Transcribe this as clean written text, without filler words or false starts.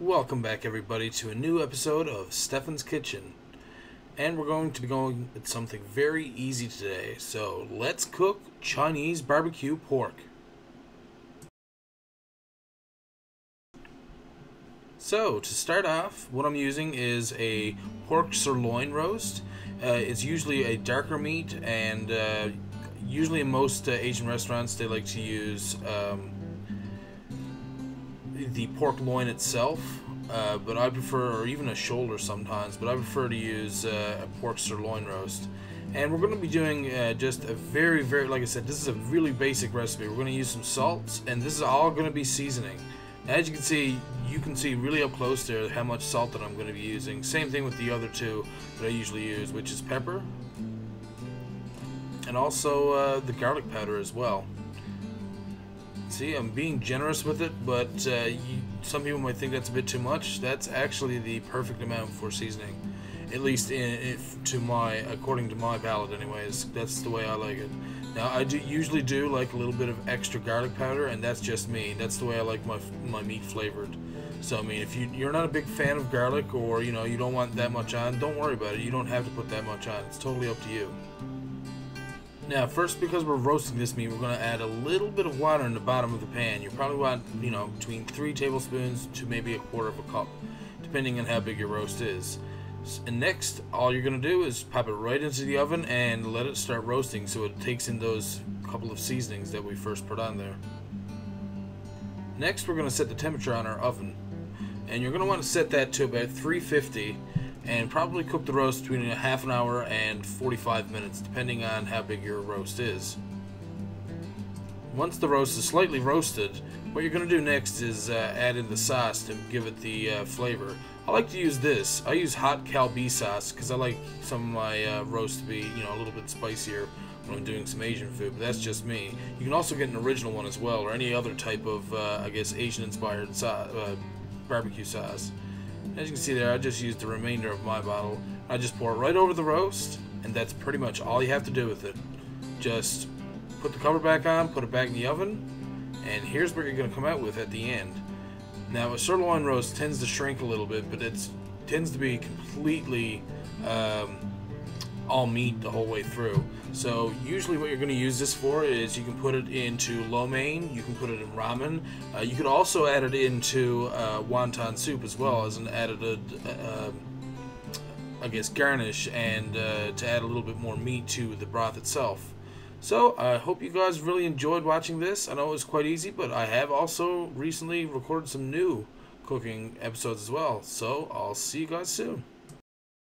Welcome back, everybody, to a new episode of Stefan's Kitchen. And we're going to be going with something very easy today. So let's cook Chinese barbecue pork. So to start off, what I'm using is a pork sirloin roast. It's usually a darker meat, and usually in most Asian restaurants they like to use the pork loin itself, but I prefer, or even a shoulder sometimes, but I prefer to use a pork sirloin roast. And we're going to be doing just a very, like I said, this is a really basic recipe. We're going to use some salt, and this is all going to be seasoning. Now, as you can see really up close there how much salt that I'm going to be using. Same thing with the other two that I usually use, which is pepper, and also the garlic powder as well. See, I'm being generous with it, but some people might think that's a bit too much. That's actually the perfect amount for seasoning, at least according to my palate anyways. That's the way I like it. Now, I usually do like a little bit of extra garlic powder, and that's just me. That's the way I like my meat flavored. So, I mean, if you're not a big fan of garlic, or you don't want that much on, don't worry about it. You don't have to put that much on. It's totally up to you. Now, first, because we're roasting this meat, we're going to add a little bit of water in the bottom of the pan. You probably want, between 3 tablespoons to maybe 1/4 of a cup, depending on how big your roast is. And next, all you're going to do is pop it right into the oven and let it start roasting, so it takes in those couple of seasonings that we first put on there. Next, we're going to set the temperature on our oven, and you're going to want to set that to about 350. And probably cook the roast between a half an hour and 45 minutes, depending on how big your roast is. Once the roast is slightly roasted, what you're going to do next is add in the sauce to give it the flavor. I like to use this. I use hot Calbee sauce because I like some of my roast to be a little bit spicier when I'm doing some Asian food, but that's just me. You can also get an original one as well, or any other type of, I guess, Asian-inspired barbecue sauce. As you can see there, I just used the remainder of my bottle. I just pour it right over the roast, and that's pretty much all you have to do with it. Just put the cover back on, put it back in the oven, and here's what you're going to come out with at the end. Now, a sirloin roast tends to shrink a little bit, but it tends to be completely all meat the whole way through. So usually what you're going to use this for is you can put it into lo mein, you can put it in ramen, you could also add it into wonton soup as well as an added I guess garnish, and to add a little bit more meat to the broth itself. So I hope you guys really enjoyed watching this. I know it was quite easy, but I have also recently recorded some new cooking episodes as well. So I'll see you guys soon.